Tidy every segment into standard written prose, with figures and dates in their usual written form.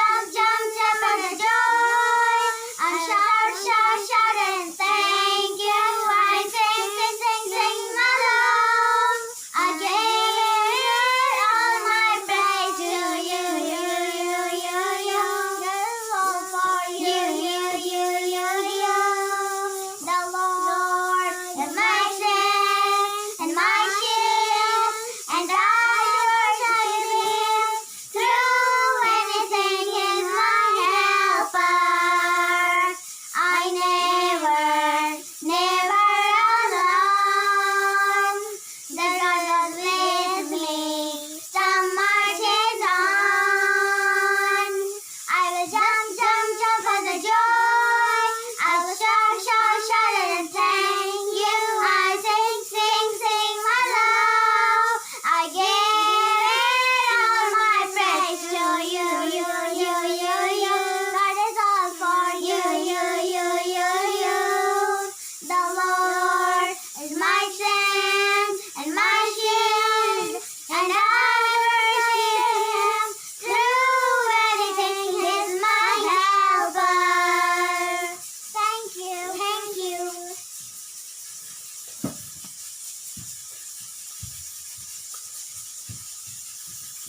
jump, jump, jump for the joy. I shout, shout, shout and thank you. I sing, sing, sing, sing my love. I give all my praise to you, you, you, you, you. This is all for you, you, you, you, you. The Lord is my strength and my shield, and I worship Him. Through anything, He's my helper. I never, never alone. The God that leads me, some marches on. I will jump, jump, jump for the joy. I will shout, shout, shout and thank you. I sing, sing, sing my love. I give all my praise to you, you, you, you, you. God is all for you, you, you, you, you. The Lord is my strength and my shield, and I worship Him. Through anything, He's my helper. Thank you, thank you.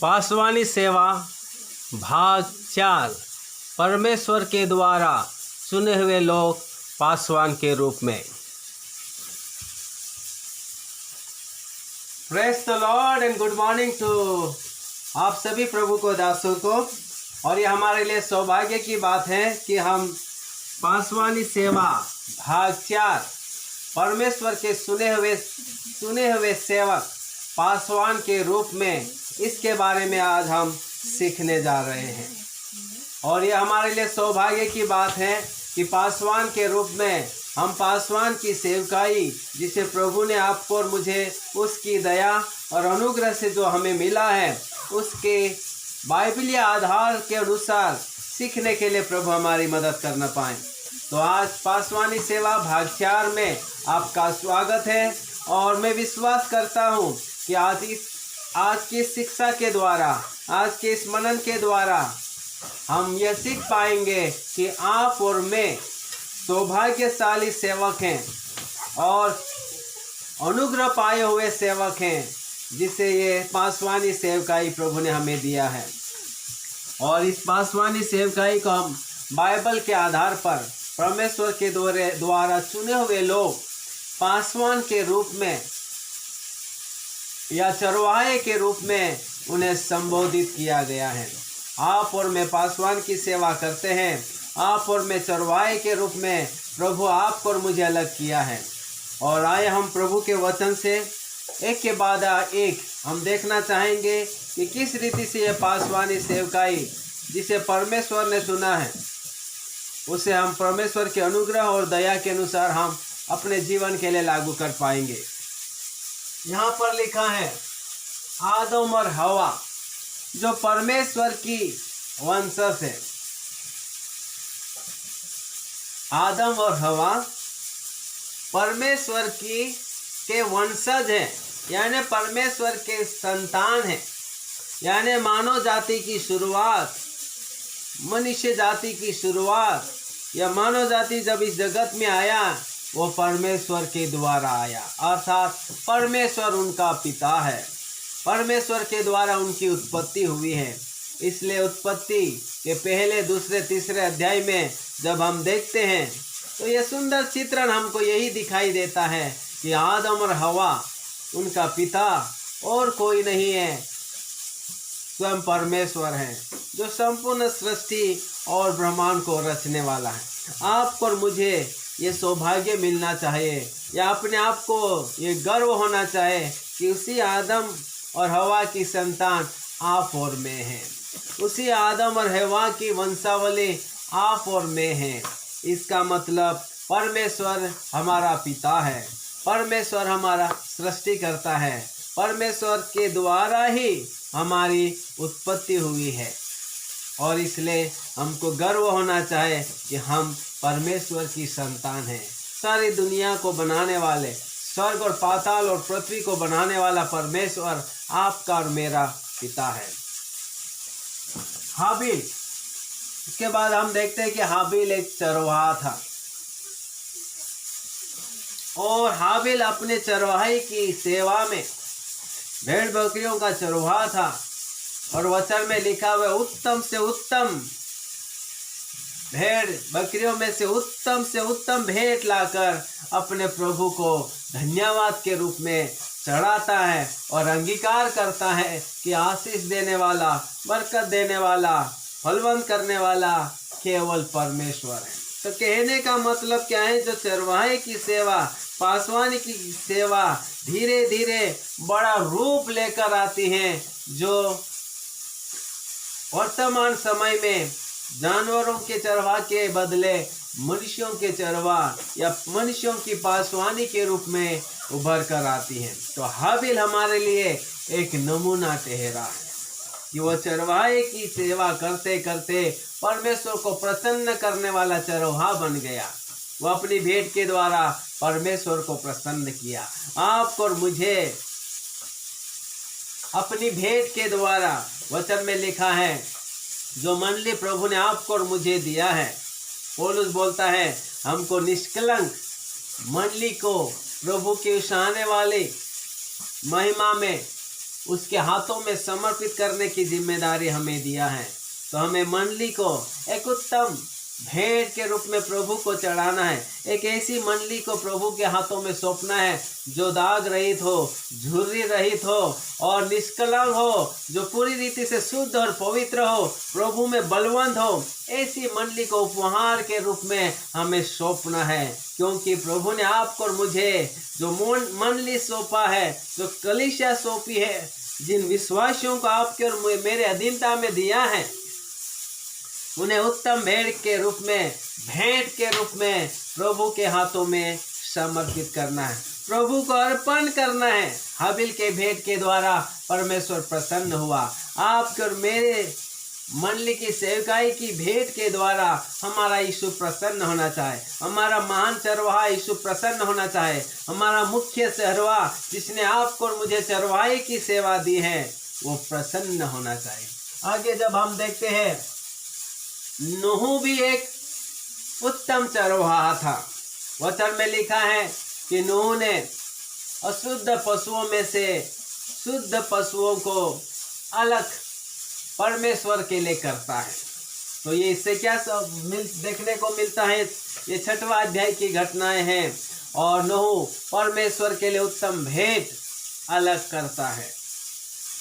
पासवानी सेवा भाग 4। परमेश्वर के द्वारा चुने हुए लोग पासवान के रूप में। Praise the lord and good morning to आप सभी प्रभु को दासों को। और ये हमारे लिए सौभाग्य की बात है कि हम पासवानी सेवा भाग 4 परमेश्वर के चुने हुए सेवक पासवान के रूप में, इसके बारे में आज हम सीखने जा रहे हैं। और ये हमारे लिए सौभाग्य की बात है कि पासवान के रूप में हम पासवान की सेवकाई, जिसे प्रभु ने आपको और मुझे उसकी दया और अनुग्रह से जो हमें मिला है, उसके बाइबलीय आधार के अनुसार सीखने के लिए प्रभु हमारी मदद करना पाए। तो आज पासवानी सेवा भाग 4 में आपका स्वागत है। और मैं विश्वास करता हूँ कि आज की शिक्षा के द्वारा, आज के इस मनन के द्वारा हम यह सीख पाएंगे कि आप और मैं सौभाग्यशाली सेवक हैं और अनुग्रह पाए हुए सेवक हैं, जिसे ये पासवानी सेवकाई प्रभु ने हमें दिया है। और इस पासवानी सेवकाई को हम बाइबल के आधार पर परमेश्वर के द्वारा चुने हुए लोग पासवान के रूप में या चरवाहे के रूप में उन्हें संबोधित किया गया है। आप और मैं पासवान की सेवा करते हैं, आप और मैं चरवाहे के रूप में प्रभु आपको और मुझे अलग किया है। और आए हम प्रभु के वचन से एक के बाद एक हम देखना चाहेंगे कि किस रीति से यह पासवानी सेवकाई, जिसे परमेश्वर ने चुना है, उसे हम परमेश्वर के अनुग्रह और दया के अनुसार हम अपने जीवन के लिए लागू कर पाएंगे। यहाँ पर लिखा है आदम और हवा जो परमेश्वर की वंशज है। आदम और हवा परमेश्वर के वंशज हैं, यानी परमेश्वर के संतान हैं, यानी मानव जाति की शुरुआत, मनुष्य जाति की शुरुआत, या मानव जाति जब इस जगत में आया वो परमेश्वर के द्वारा आया, अर्थात परमेश्वर उनका पिता है। परमेश्वर के द्वारा उनकी उत्पत्ति हुई है। इसलिए उत्पत्ति के पहले, दूसरे, तीसरे अध्याय में जब हम देखते हैं तो यह सुंदर चित्रण हमको यही दिखाई देता है कि आदम और हवा उनका पिता और कोई नहीं है, स्वयं परमेश्वर है, जो संपूर्ण सृष्टि और ब्रह्मांड को रचने वाला है। आपको और मुझे ये सौभाग्य मिलना चाहिए, या अपने आप को ये गर्व होना चाहिए कि उसी आदम और हवा की संतान आप और मैं हैं, उसी आदम और हवा की वंशावली आप और मैं हैं। इसका मतलब परमेश्वर हमारा पिता है, परमेश्वर हमारा सृष्टि करता है, परमेश्वर के द्वारा ही हमारी उत्पत्ति हुई है। और इसलिए हमको गर्व होना चाहिए कि हम परमेश्वर की संतान हैं। सारी दुनिया को बनाने वाले, स्वर्ग और पाताल और पृथ्वी को बनाने वाला परमेश्वर आपका और मेरा पिता है। हाबिल उसके बाद हम देखते हैं कि हाबिल एक चरवाहा था और हाबिल अपने चरवाहे की सेवा में भेड़ बकरियों का चरवाहा था और वचन में लिखा हुआ उत्तम से उत्तम भेड़ बकरियों में से उत्तम भेंट लाकर अपने प्रभु को धन्यवाद के रूप में चढ़ाता है और अंगीकार करता है कि आशीष देने वाला, बरकत देने वाला, फलवंत करने वाला केवल परमेश्वर है। तो कहने का मतलब क्या है, जो चरवाहे की सेवा, पासवानी की सेवा धीरे धीरे बड़ा रूप लेकर आती है, जो वर्तमान समय में जानवरों के चरवाह के बदले मनुष्यों के चरवाह या मनुष्यों की पासवानी के रूप में उभर कर आती हैं। तो हाबिल हमारे लिए एक नमूना ठहरा है कि वो चरवाहे की सेवा करते करते परमेश्वर को प्रसन्न करने वाला चरवाहा बन गया। वो अपनी भेंट के द्वारा परमेश्वर को प्रसन्न किया। आपको और मुझे अपनी भेंट के द्वारा, वचन में लिखा है, जो मंडली प्रभु ने आपको और मुझे दिया है, पौलुस बोलता है, हमको निष्कलंक मंडली को प्रभु के उस आने वाले महिमा में उसके हाथों में समर्पित करने की जिम्मेदारी हमें दिया है। तो हमें मंडली को एक उत्तम भेंट के रूप में प्रभु को चढ़ाना है। एक ऐसी मंडली को प्रभु के हाथों में सौंपना है जो दाग रहित हो, झुर्री रहित हो और निष्कलंक हो, जो पूरी रीति से शुद्ध और पवित्र हो, प्रभु में बलवंत हो। ऐसी मंडली को उपहार के रूप में हमें सौंपना है, क्योंकि प्रभु ने आपको और मुझे जो मंडली सौंपा है, जो कलीसिया सौंपी है, जिन विश्वासियों को आपके और मेरे अधीनता में दिया है, उन्हें उत्तम भेंट के रूप में प्रभु के हाथों में समर्पित करना है, प्रभु को अर्पण करना है। हाबिल के भेंट के द्वारा परमेश्वर प्रसन्न हुआ। आपके और मेरे मंडली की सेवकाई की भेंट के द्वारा हमारा यीशु प्रसन्न होना चाहे, हमारा महान चरवाहा यीशु प्रसन्न होना चाहे, हमारा मुख्य चरवाहा जिसने आपको और मुझे चरवाहे की सेवा दी है, वो प्रसन्न होना चाहिए। आगे जब हम देखते हैं, नूह भी एक उत्तम चरवाहा था। वचन में लिखा है कि नूह ने अशुद्ध पशुओं में से शुद्ध पशुओं को अलग परमेश्वर के लिए करता है। तो ये इससे क्या देखने को मिलता है, ये 6वां अध्याय की घटनाएं हैं और नूह परमेश्वर के लिए उत्तम भेंट अलग करता है।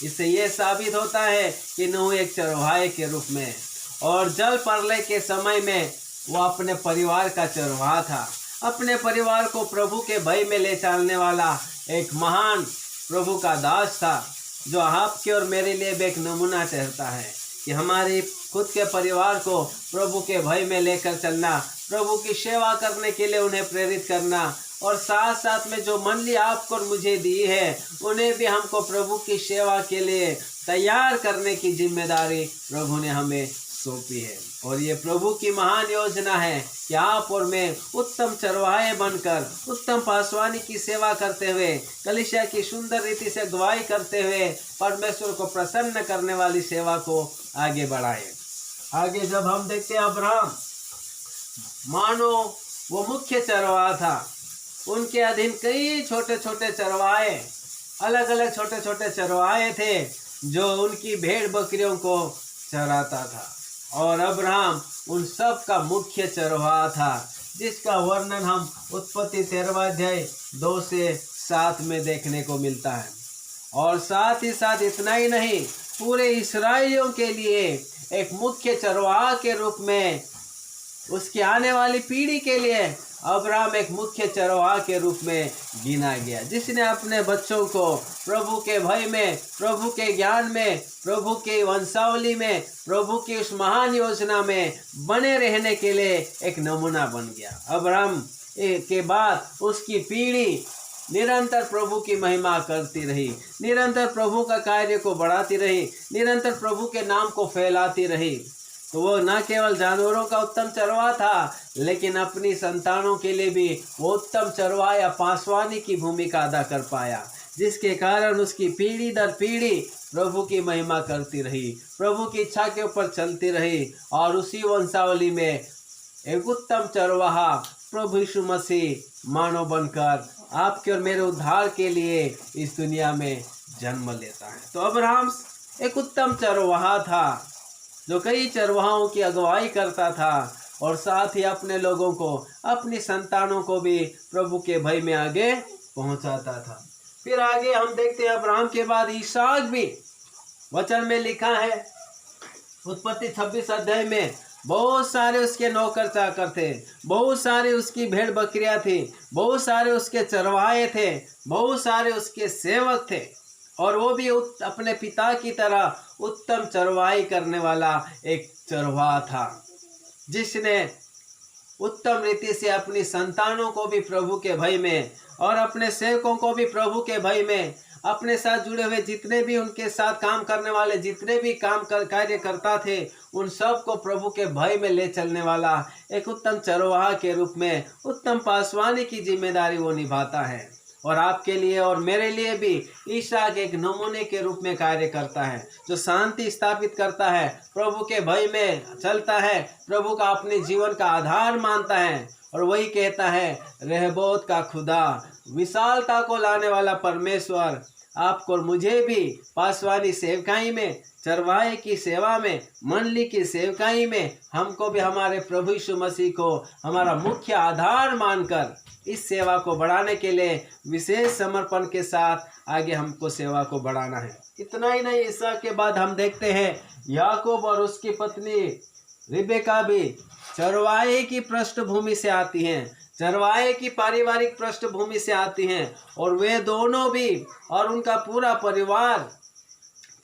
इससे ये साबित होता है कि नूह एक चरवाहे के रूप में, और जल प्रलय के समय में वो अपने परिवार का चरवाहा था। अपने परिवार को प्रभु के भय में ले चलने वाला एक महान प्रभु का दास था, जो आपके और मेरे लिए भी एक नमूना ठहरता है कि हमारे खुद के परिवार को प्रभु के भय में लेकर चलना, प्रभु की सेवा करने के लिए उन्हें प्रेरित करना, और साथ साथ में जो मंडली आपको और मुझे दी है, उन्हें भी हमको प्रभु की सेवा के लिए तैयार करने की जिम्मेदारी प्रभु ने हमें सौंपी है। और ये प्रभु की महान योजना है कि आप और मैं उत्तम चरवाहे बनकर उत्तम पासवानी की सेवा करते हुए, कलीसिया की सुंदर रीति से गवाही करते हुए परमेश्वर को प्रसन्न करने वाली सेवा को आगे बढ़ाए। आगे जब हम देखते हैं, अब्राहम मानो वो मुख्य चरवाहा था, उनके अधीन कई छोटे छोटे चरवाहे, अलग अलग छोटे छोटे चरवाहे थे जो उनकी भेड़ बकरियों को चराता था, और अब्राहम उन सब का मुख्य चरवाहा था, जिसका वर्णन हम उत्पत्ति 13वां अध्याय 2 से 7 में देखने को मिलता है। और साथ ही साथ इतना ही नहीं, पूरे इस्राएलियों के लिए एक मुख्य चरवाहा के रूप में, उसकी आने वाली पीढ़ी के लिए अब्राहम एक मुख्य चरवाहा के रूप में गिना गया, जिसने अपने बच्चों को प्रभु के भय में, प्रभु के ज्ञान में, प्रभु की वंशावली में, प्रभु की उस महान योजना में बने रहने के लिए एक नमूना बन गया। अब्राहम के बाद उसकी पीढ़ी निरंतर प्रभु की महिमा करती रही, निरंतर प्रभु का कार्य को बढ़ाती रही, निरंतर प्रभु के नाम को फैलाती रही। तो वो न केवल जानवरों का उत्तम चरवाहा था, लेकिन अपनी संतानों के लिए भी वो उत्तम चरवाहा या पासवानी की भूमिका अदा कर पाया, जिसके कारण उसकी पीढ़ी दर पीढ़ी प्रभु की महिमा करती रही, प्रभु की इच्छा के ऊपर चलती रही, और उसी वंशावली में एक उत्तम चरवाहा प्रभु यीशु मसीह मानव बनकर आपके और मेरे उद्धार के लिए इस दुनिया में जन्म लेता है। तो अब्राहम एक उत्तम चरवाहा था जो कई चरवाहों की अगुवाई करता था, और साथ ही अपने लोगों को, अपनी संतानों को भी प्रभु के भय में आगे पहुंचाता था। फिर आगे हम देखते हैं अब्राहम के बाद इसहाक भी वचन में लिखा है, उत्पत्ति 26 अध्याय में, बहुत सारे उसके नौकर चाकर थे, बहुत सारे उसकी भेड़ बकरियां थी, बहुत सारे उसके चरवाहे थे, बहुत सारे उसके सेवक थे, और वो भी अपने पिता की तरह उत्तम चरवाही करने वाला एक चरवाहा था, जिसने उत्तम रीति से अपनी संतानों को भी प्रभु के भय में और अपने सेवकों को भी प्रभु के भय में, अपने साथ जुड़े हुए जितने भी उनके साथ काम करने वाले जितने भी कार्य करता थे, उन सब को प्रभु के भय में ले चलने वाला एक उत्तम चरवाहा के रूप में उत्तम पासवानी की जिम्मेदारी वो निभाता है। और आपके लिए और मेरे लिए भी इसहाक एक नमूने के रूप में कार्य करता है, जो शांति स्थापित करता है, प्रभु के भय में चलता है, प्रभु का अपने जीवन का आधार मानता है, और वही कहता है, रहबोत का खुदा, विशालता को लाने वाला परमेश्वर, आपको और मुझे भी पासवानी सेवकाई में, चरवाहे की सेवा में, मंडली की सेवकाई में, हमको भी हमारे प्रभु यीशु मसीह को हमारा मुख्य आधार मानकर इस सेवा को बढ़ाने के लिए विशेष समर्पण के साथ आगे हमको सेवा को बढ़ाना है। इतना ही नहीं, इसहाक के बाद हम देखते हैं याकूब और उसकी पत्नी रिबेका भी चरवाहे की पृष्ठभूमि से आती हैं, चरवाहे की पारिवारिक पृष्ठभूमि से आती हैं, और वे दोनों भी और उनका पूरा परिवार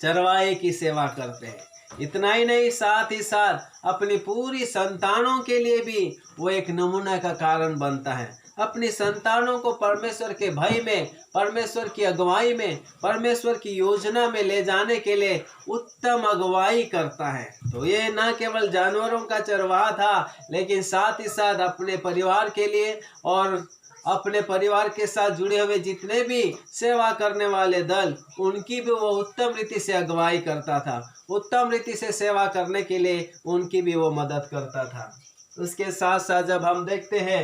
चरवाहे की सेवा करते हैं। इतना ही नहीं, साथ ही साथ अपनी पूरी संतानों के लिए भी वो एक नमूना का कारण बनता है। अपनी संतानों को परमेश्वर के भय में, परमेश्वर की अगुवाई में, परमेश्वर की योजना में ले जाने के लिए उत्तम अगुवाई करता है। तो ये न केवल जानवरों का चरवाहा था, लेकिन साथ ही साथ अपने परिवार के लिए और अपने परिवार के साथ जुड़े हुए जितने भी सेवा करने वाले दल, उनकी भी वो उत्तम रीति से अगुवाई करता था, उत्तम रीति से सेवा करने के लिए उनकी भी वो मदद करता था। उसके साथ साथ जब हम देखते हैं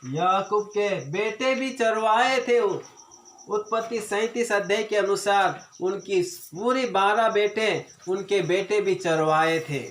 याकूब के बेटे भी चरवाहे थे, उत्पत्ति 37 अध्याय के अनुसार उनकी पूरी 12 बेटे, उनके बेटे भी चरवाहे थे।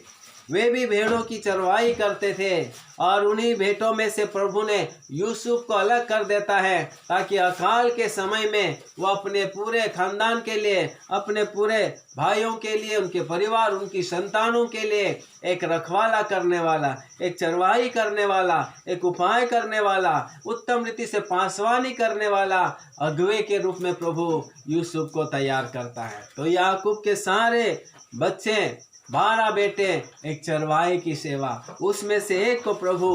वे भी भेड़ों की चरवाही करते थे, और उन्हीं भेड़ों में से प्रभु ने यूसुफ को अलग कर देता है, ताकि अकाल के समय में वो अपने पूरे खानदान के लिए, अपने पूरे भाइयों के लिए, उनके परिवार, उनकी संतानों के लिए एक रखवाला करने वाला, एक चरवाही करने वाला, एक उपाय करने वाला, उत्तम रीति से पासवानी करने वाला अगुवे के रूप में प्रभु यूसुफ को तैयार करता है। तो याकूब के सारे बच्चे, 12 बेटे, एक चरवाहे की सेवा, उसमें से एक को प्रभु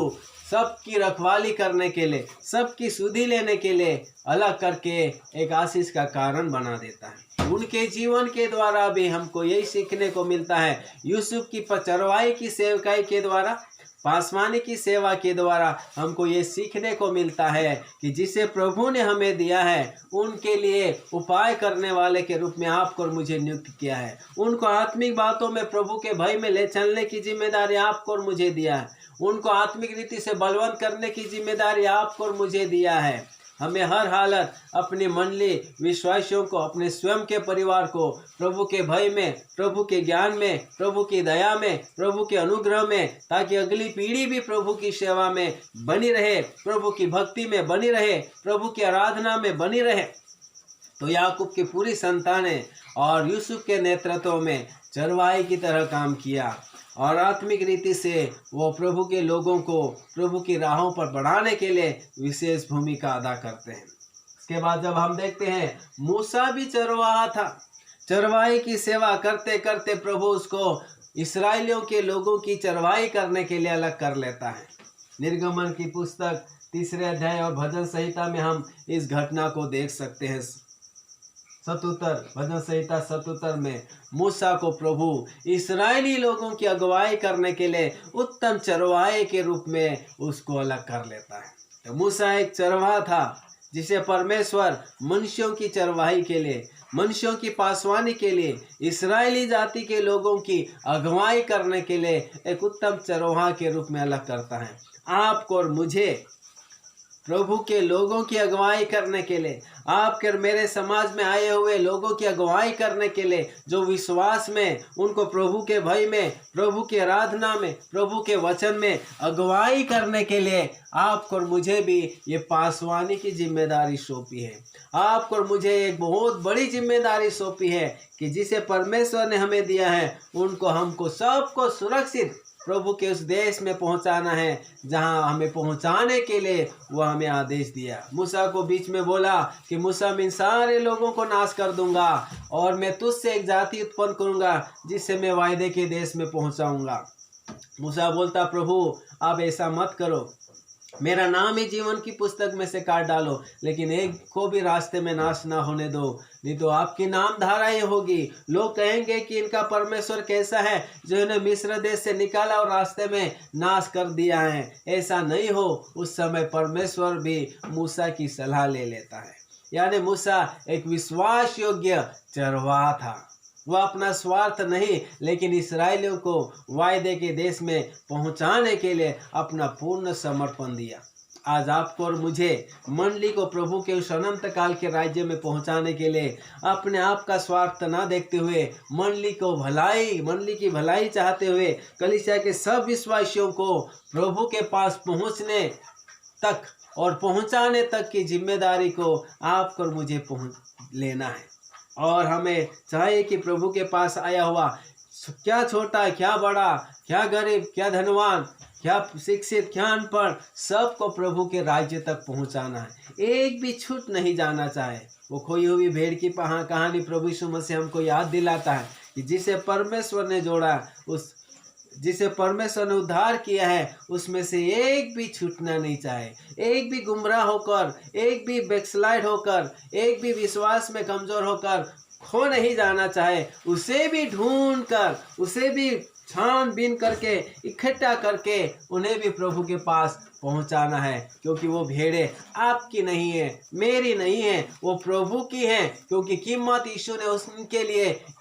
सबकी रखवाली करने के लिए, सबकी सुधि लेने के लिए अलग करके एक आशीष का कारण बना देता है। उनके जीवन के द्वारा भी हमको यही सीखने को मिलता है, यूसुफ की चरवाही की सेवकाई के द्वारा, पासवानी की सेवा के द्वारा हमको ये सीखने को मिलता है कि जिसे प्रभु ने हमें दिया है, उनके लिए उपाय करने वाले के रूप में आपको और मुझे नियुक्त किया है। उनको आत्मिक बातों में प्रभु के भय में ले चलने की जिम्मेदारी आपको और मुझे दिया है। उनको आत्मिक रीति से बलवंत करने की जिम्मेदारी आपको और मुझे दिया है। हमें हर हालत अपनी मंडली विश्वासियों को, अपने स्वयं के परिवार को प्रभु के भय में, प्रभु के ज्ञान में, प्रभु की दया में, प्रभु के अनुग्रह में, ताकि अगली पीढ़ी भी प्रभु की सेवा में बनी रहे, प्रभु की भक्ति में बनी रहे, प्रभु की आराधना में बनी रहे। तो याकूब की पूरी संतानें और यूसुफ के नेतृत्व में चरवाहे की तरह काम किया, और आत्मिक रीति से वो प्रभु के लोगों को प्रभु की राहों पर बढ़ाने के लिए विशेष भूमिका अदा करते हैं। इसके बाद जब हम देखते हैं मूसा भी चरवाहा था, चरवाही की सेवा करते करते प्रभु उसको इस्राएलियों के लोगों की चरवाही करने के लिए अलग कर लेता है। निर्गमन की पुस्तक 3 अध्याय और भजन संहिता में हम इस घटना को देख सकते हैं। 77 भजन संहिता 77 में मूसा को प्रभु इस्राएली लोगों की अगुवाई करने के लिए उत्तम चरवाहे के रूप में उसको अलग कर लेता है। तो मूसा एक चरवाहा था जिसे परमेश्वर मनुष्यों की चरवाही के लिए, मनुष्यों की पासवानी के लिए, इस्राएली जाति के लोगों की अगुवाई करने के लिए एक उत्तम चरवाहा के रूप में अलग करता है। आपको और मुझे प्रभु के लोगों की अगुवाई करने के लिए, आपके और मेरे समाज में आए हुए लोगों की अगुवाई करने के लिए, जो विश्वास में, उनको प्रभु के भय में, प्रभु की आराधना में, प्रभु के वचन में अगुवाई करने के लिए आपको और मुझे भी ये पासवानी की जिम्मेदारी सौंपी है। आपको और मुझे एक बहुत बड़ी जिम्मेदारी सौंपी है कि जिसे परमेश्वर ने हमें दिया है, उनको हमको सबको सुरक्षित प्रभु के उस देश में पहुंचाना है जहां हमें पहुंचाने के लिए वह हमें आदेश दिया। मूसा को बीच में बोला कि मूसा, मैं इन सारे लोगों को नाश कर दूंगा और मैं तुझसे एक जाति उत्पन्न करूंगा जिससे मैं वायदे के देश में पहुंचाऊंगा। मूसा बोलता, प्रभु आप ऐसा मत करो, मेरा नाम ही जीवन की पुस्तक में से काट डालो, लेकिन एक को भी रास्ते में नाश ना होने दो, नहीं तो आपकी नाम धाराएं होगी। लोग कहेंगे कि इनका परमेश्वर कैसा है जो इन्हें मिस्र देश से निकाला और रास्ते में नाश कर दिया है। ऐसा नहीं हो। उस समय परमेश्वर भी मूसा की सलाह ले लेता है। यानी मूसा एक विश्वास योग्य चरवाहा था। वह अपना स्वार्थ नहीं, लेकिन इस्राएलियों को वायदे के देश में पहुंचाने के लिए अपना पूर्ण समर्पण दिया। आज आपको और मुझे मंडली को प्रभु के उस अनंत काल के राज्य में पहुंचाने के लिए अपने आप का स्वार्थ ना देखते हुए, मंडली की भलाई चाहते हुए, कलीसिया के सब विश्वासियों को प्रभु के पास पहुंचने तक और पहुंचाने तक की जिम्मेदारी को आपको और मुझे लेना है। और हमें चाहिए कि प्रभु के पास आया हुआ, क्या छोटा, क्या बड़ा, क्या गरीब, क्या धनवान, क्या शिक्षित, क्या अनपढ़, सबको प्रभु के राज्य तक पहुंचाना है। एक भी छूट नहीं जाना चाहे। वो खोई हुई भेड़ की कहानी प्रभु यीशु मसीह हमको याद दिलाता है कि जिसे परमेश्वर ने जोड़ा, जिसे परमेश्वर ने उद्धार किया है, उसमें से एक भी छूटना नहीं चाहे। एक भी गुमराह होकर, एक भी बैकस्लाइड होकर, एक भी विश्वास में कमजोर होकर खो नहीं जाना चाहे। उसे भी ढूंढ कर, उसे भी छानबीन करके, इकट्ठा करके उन्हें भी प्रभु के पास पहुंचाना है। क्योंकि वो भेड़ें आपकी नहीं है, मेरी नहीं है, वो प्रभु की है। क्योंकि कीमत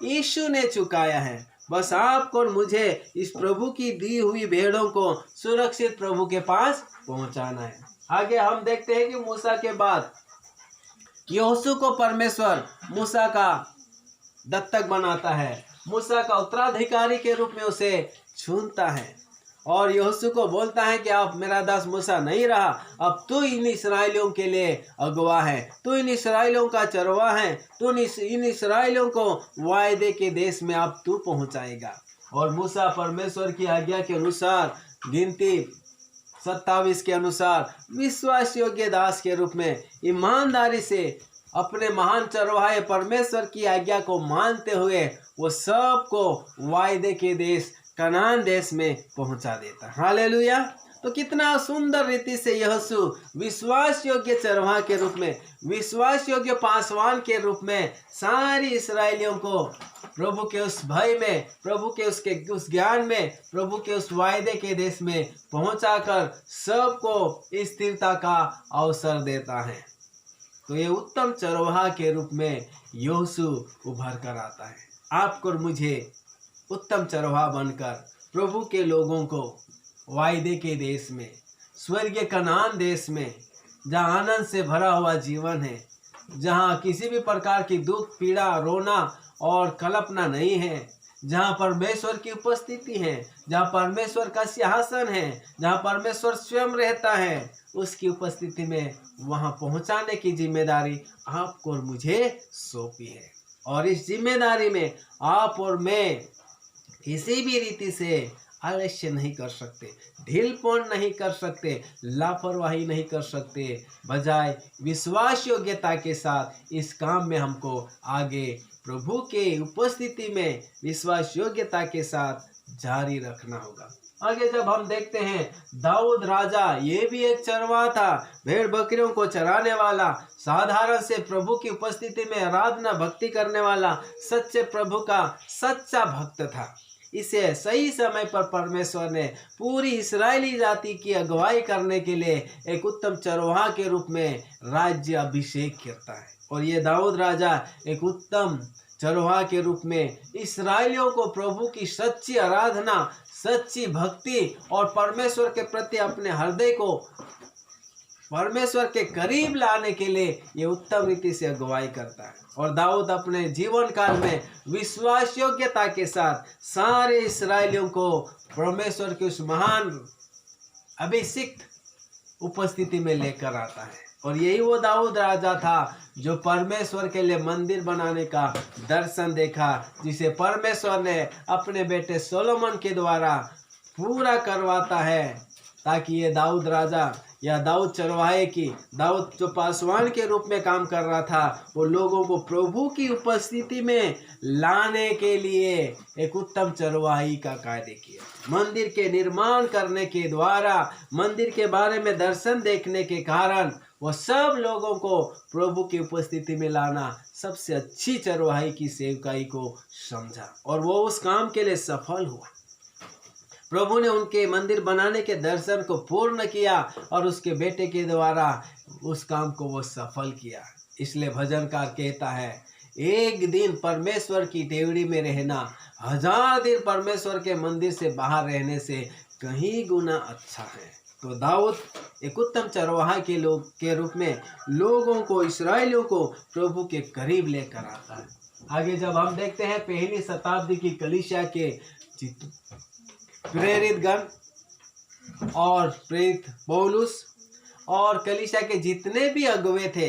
यीशु ने चुकाया है। बस आपको और मुझे इस प्रभु की दी हुई भेड़ों को सुरक्षित प्रभु के पास पहुंचाना है। आगे हम देखते हैं कि मूसा के बाद यहोशू को परमेश्वर मूसा का दत्तक बनाता है, मूसा का उत्तराधिकारी के रूप में उसे चुनता है और यहोशू को बोलता है कि अब मेरा दास मूसा नहीं रहा, अब तू इन इसराइलियों के लिए अगुवा है, तू इन इसराइलियों का चरवाहा है, तू इन इसराइलियों को वायदे के देश में अब तू पहुंचाएगा। और मूसा परमेश्वर की आज्ञा के अनुसार, गिनती 27 के अनुसार विश्वास योग्य दास के रूप में ईमानदारी से अपने महान चरवाहे परमेश्वर की आज्ञा को मानते हुए वो सबको वायदे के देश कनान देश में पहुंचा देता। हालेलुया। तो कितना सुंदर रीति से यहोशू विश्वास योग्य चरवाहा के रूप में, विश्वास योग्य पासवान के रूप में सारी इसराइलियों को प्रभु के उस भय में, प्रभु के उस ज्ञान में, प्रभु के उस वायदे के देश में पहुंचाकर सबको स्थिरता का अवसर देता है। तो ये उत्तम चरवाहा के रूप में यहोशू उभर कर आता है। आपको और मुझे उत्तम चरवाहा बनकर प्रभु के लोगों को वायदे के देश में, स्वर्गीय कनान देश में, जहाँ आनंद से भरा हुआ जीवन है, जहाँ किसी भी प्रकार की दुख, पीड़ा, रोना और कल्पना नहीं है, जहाँ परमेश्वर की उपस्थिति है, जहाँ परमेश्वर का सिंहासन है, जहाँ परमेश्वर स्वयं रहता है, उसकी उपस्थिति में वहाँ पहुँचाने की जिम्मेदारी आपको और मुझे सौंपी है। और इस जिम्मेदारी में आप और मैं किसी भी रीति से आलस्य नहीं कर सकते, ढीलपन नहीं कर सकते, लापरवाही नहीं कर सकते। बजाय विश्वास योग्यता के साथ इस काम में हमको आगे प्रभु के उपस्थिति में विश्वास योग्यता के साथ जारी रखना होगा। आगे जब हम देखते हैं दाऊद राजा, ये भी एक चरवाहा था, भेड़ बकरियों को चराने वाला, साधारण से प्रभु की उपस्थिति में आराधना भक्ति करने वाला, सच्चे प्रभु का सच्चा भक्त था। इसे सही समय पर परमेश्वर ने पूरी इस्राएली जाति की अगुवाई करने के लिए एक उत्तम चरवाहा के रूप में राज्य अभिषेक करता है। और ये दाऊद राजा एक उत्तम चरवाहा के रूप में इस्राएलियों को प्रभु की सच्ची आराधना, सच्ची भक्ति और परमेश्वर के प्रति अपने हृदय को परमेश्वर के करीब लाने के लिए ये उत्तम रीति से अगुवाई करता है। और दाऊद अपने जीवन काल में विश्वास योग्यता के साथ सारे इस्राएलियों को परमेश्वर के उस महान अभिषिक्त उपस्थिति में लेकर आता है। और यही वो दाऊद राजा था जो परमेश्वर के लिए मंदिर बनाने का दर्शन देखा, जिसे परमेश्वर ने अपने बेटे सोलोमन के द्वारा पूरा करवाता है, ताकि ये दाऊद राजा या दाऊद चरवाहे की, दाऊद जो पासवान के रूप में काम कर रहा था, वो लोगों को प्रभु की उपस्थिति में लाने के लिए एक उत्तम चरवाही का कार्य किया। मंदिर के निर्माण करने के द्वारा, मंदिर के बारे में दर्शन देखने के कारण वो सब लोगों को प्रभु की उपस्थिति में लाना सबसे अच्छी चरवाही की सेवकाई को समझा, और वो उस काम के लिए सफल हुआ। प्रभु ने उनके मंदिर बनाने के दर्शन को पूर्ण किया और उसके बेटे के द्वारा उस काम को वो सफल किया। इसलिए भजनकार कहता है, एक दिन परमेश्वर की डेवढ़ी में रहना 1000 दिन परमेश्वर के मंदिर से बाहर रहने से कहीं गुना अच्छा है। तो दाऊद एक उत्तम चरवाहा के रूप में लोगों को, इस्राएलियों को प्रभु के करीब लेकर आता है। आगे जब हम देखते हैं पहली शताब्दी की कलीसिया के प्रेरित गण और प्रेरित पौलुस और कलीसिया के जितने भी अगुवे थे,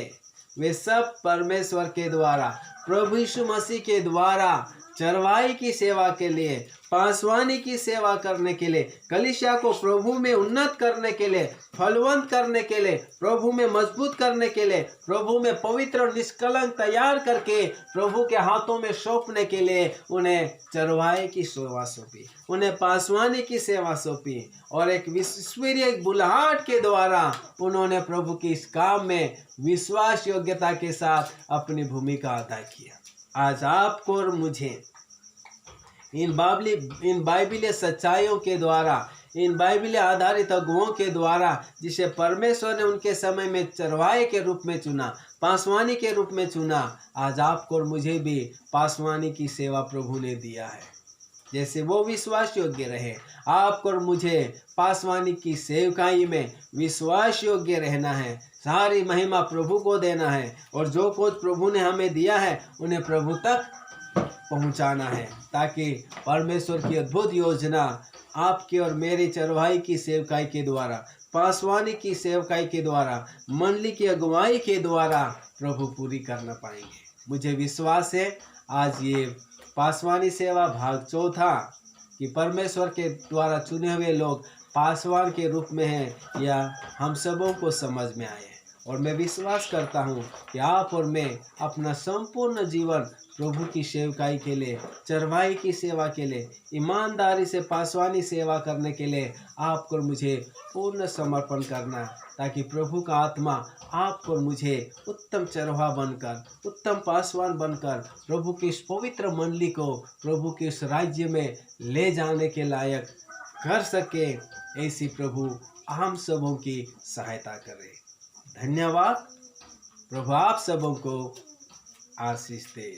वे सब परमेश्वर के द्वारा, प्रभु यीशु मसीह के द्वारा चरवाही की सेवा के लिए, पासवानी की सेवा करने के लिए, कलीसिया को प्रभु में उन्नत करने के लिए, फलवंत करने के लिए, प्रभु में मजबूत करने के लिए, प्रभु में पवित्र और निष्कलंक तैयार करके प्रभु के हाथों में सौंपने के लिए उन्हें चरवाही की सेवा सौंपी, उन्हें पासवानी की सेवा सौंपी, और एक ईश्वरीय बुलाहट के द्वारा उन्होंने प्रभु के इस काम में विश्वास योग्यता के साथ अपनी भूमिका अदा किया। आज आपको और मुझे इन बाइबिलीय सच्चाइयों के द्वारा, इन बाइबिलीय आधारित अगुओं के द्वारा, जिसे परमेश्वर ने उनके समय में चरवाहे के रूप में चुना, पासवानी के रूप में चुना, आज आपको और मुझे भी पासवानी की सेवा प्रभु ने दिया है। जैसे वो विश्वास योग्य रहे, आपको और मुझे पासवानी की सेवकाई में विश्वास योग्य रहना है, सारी महिमा प्रभु को देना है, और जो कुछ प्रभु ने हमें दिया है उन्हें प्रभु तक पहुंचाना है, ताकि परमेश्वर की अद्भुत योजना आपके और मेरे चरवाही की सेवकाई के द्वारा, पासवानी की सेवकाई के द्वारा, मंडली की अगुवाई के द्वारा प्रभु पूरी करना पाएंगे। मुझे विश्वास है आज ये पासवानी सेवा भाग 4 कि परमेश्वर के द्वारा चुने हुए लोग पासवान के रूप में हैं, या हम सबों को समझ में आए। और मैं विश्वास करता हूँ कि आप और मैं अपना संपूर्ण जीवन प्रभु की सेवकाई के लिए, चरवाही की सेवा के लिए, ईमानदारी से पासवानी सेवा करने के लिए आपको और मुझे पूर्ण समर्पण करना, ताकि प्रभु का आत्मा आपको और मुझे उत्तम चरवाहा बनकर, उत्तम पासवान बनकर प्रभु की इस पवित्र मंडली को प्रभु के इस राज्य में ले जाने के लायक कर सके। ऐसी प्रभु हम सबों की सहायता करे। धन्यवाद। प्रभु आप सबों को आशीष दे।